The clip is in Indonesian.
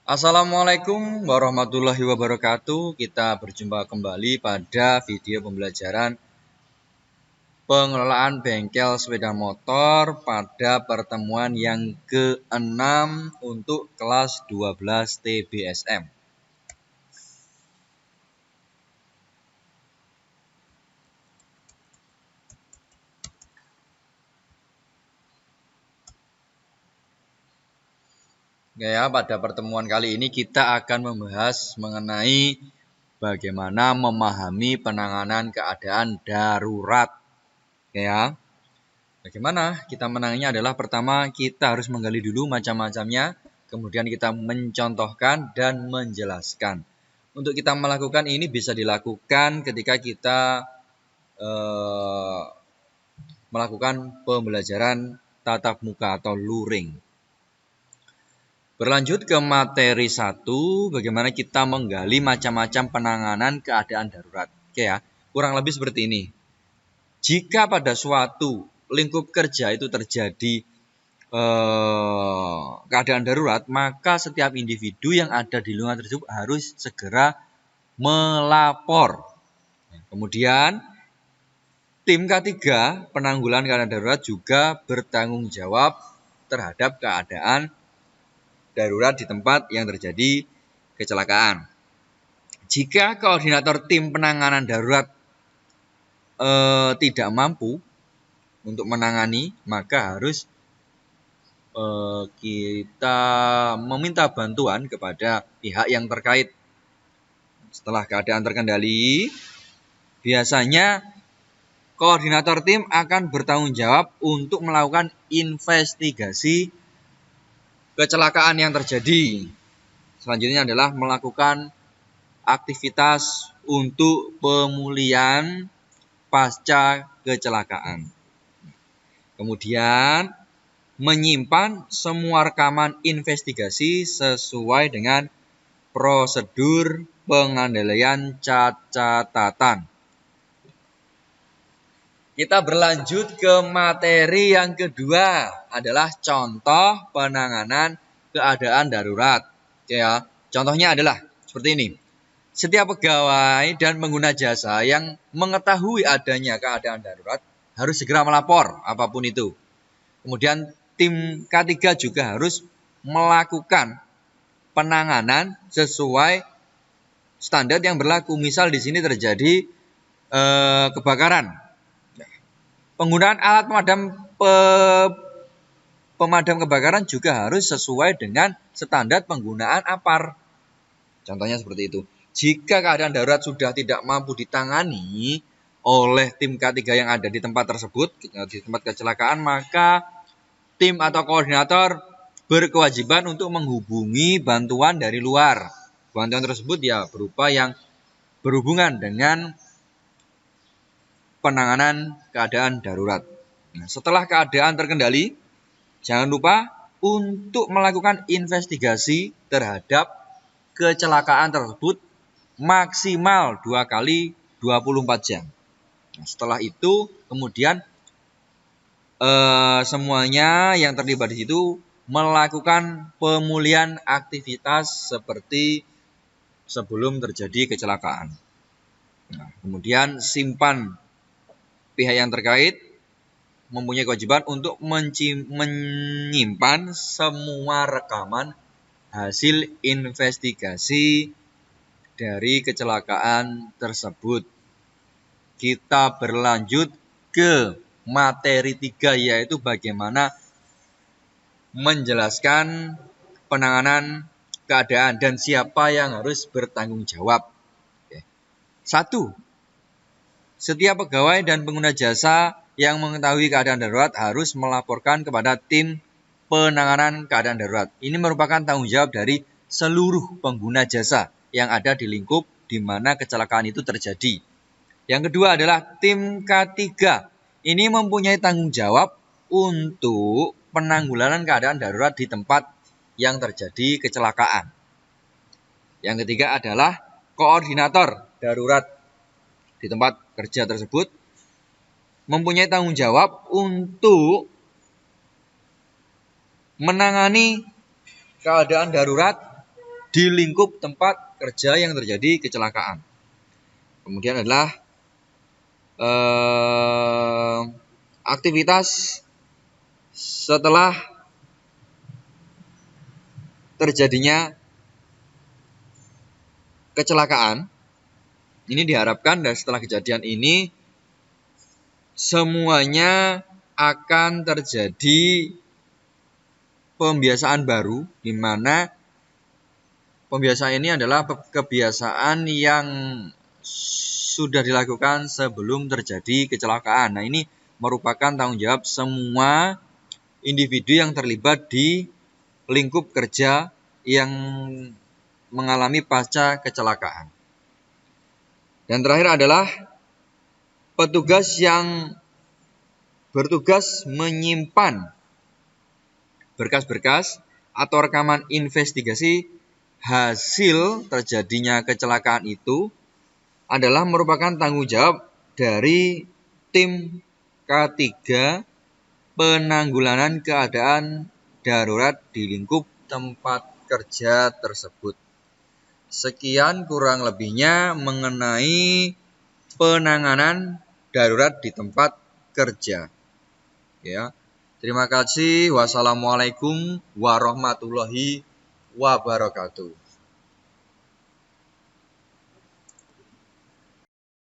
Assalamualaikum warahmatullahi wabarakatuh. Kita berjumpa kembali pada video pembelajaran pengelolaan bengkel sepeda motor pada pertemuan yang ke-6 untuk kelas 12 TBSM. Ya, pada pertemuan kali ini kita akan membahas mengenai bagaimana memahami penanganan keadaan darurat. Ya, bagaimana kita menanganinya adalah pertama kita harus menggali dulu macam-macamnya, kemudian kita mencontohkan dan menjelaskan. Untuk kita melakukan ini bisa dilakukan ketika kita melakukan pembelajaran tatap muka atau luring. Berlanjut ke materi 1, bagaimana kita menggali macam-macam penanganan keadaan darurat. Oke ya, kurang lebih seperti ini. Jika pada suatu lingkup kerja itu terjadi keadaan darurat, maka setiap individu yang ada di lingkungan tersebut harus segera melapor. Kemudian, tim K3 penanggulangan keadaan darurat juga bertanggung jawab terhadap keadaan darurat di tempat yang terjadi kecelakaan. Jika koordinator tim penanganan darurat tidak mampu untuk menangani, maka harus kita meminta bantuan kepada pihak yang terkait. Setelah keadaan terkendali, biasanya koordinator tim akan bertanggung jawab untuk melakukan investigasi kecelakaan yang terjadi. Selanjutnya adalah melakukan aktivitas untuk pemulihan pasca kecelakaan. Kemudian menyimpan semua rekaman investigasi sesuai dengan prosedur pengendalian catatan. Kita berlanjut ke materi yang kedua adalah contoh penanganan keadaan darurat. Ya, contohnya adalah seperti ini. Setiap pegawai dan pengguna jasa yang mengetahui adanya keadaan darurat harus segera melapor apapun itu. Kemudian tim K3 juga harus melakukan penanganan sesuai standar yang berlaku. Misal di sini terjadi kebakaran. Penggunaan alat pemadam kebakaran juga harus sesuai dengan standar penggunaan APAR. Contohnya seperti itu. Jika keadaan darurat sudah tidak mampu ditangani oleh tim K3 yang ada di tempat tersebut, di tempat kecelakaan, maka tim atau koordinator berkewajiban untuk menghubungi bantuan dari luar. Bantuan tersebut ya berupa yang berhubungan dengan penanganan keadaan darurat. Nah, setelah keadaan terkendali, jangan lupa untuk melakukan investigasi terhadap kecelakaan tersebut maksimal 2 kali 24 jam. Nah, setelah itu kemudian semuanya yang terlibat di situ melakukan pemulihan aktivitas seperti sebelum terjadi kecelakaan. Nah, kemudian simpan pihak yang terkait mempunyai kewajiban untuk menyimpan semua rekaman hasil investigasi dari kecelakaan tersebut. Kita berlanjut ke materi 3, yaitu bagaimana menjelaskan penanganan keadaan dan siapa yang harus bertanggung jawab. 1. Setiap pegawai dan pengguna jasa yang mengetahui keadaan darurat harus melaporkan kepada tim penanganan keadaan darurat. Ini merupakan tanggung jawab dari seluruh pengguna jasa yang ada di lingkup di mana kecelakaan itu terjadi. Yang kedua adalah tim K3. Ini mempunyai tanggung jawab untuk penanggulangan keadaan darurat di tempat yang terjadi kecelakaan. Yang ketiga adalah koordinator darurat di tempat kerja tersebut mempunyai tanggung jawab untuk menangani keadaan darurat di lingkup tempat kerja yang terjadi kecelakaan. Kemudian adalah aktivitas setelah terjadinya kecelakaan. Ini diharapkan dan setelah kejadian ini semuanya akan terjadi pembiasaan baru, di mana pembiasaan ini adalah kebiasaan yang sudah dilakukan sebelum terjadi kecelakaan. Nah, ini merupakan tanggung jawab semua individu yang terlibat di lingkup kerja yang mengalami pasca kecelakaan. Dan terakhir adalah petugas yang bertugas menyimpan berkas-berkas atau rekaman investigasi hasil terjadinya kecelakaan itu adalah merupakan tanggung jawab dari tim K3 penanggulangan keadaan darurat di lingkup tempat kerja tersebut. Sekian kurang lebihnya mengenai penanganan darurat di tempat kerja. Ya. Terima kasih. Wassalamualaikum warahmatullahi wabarakatuh.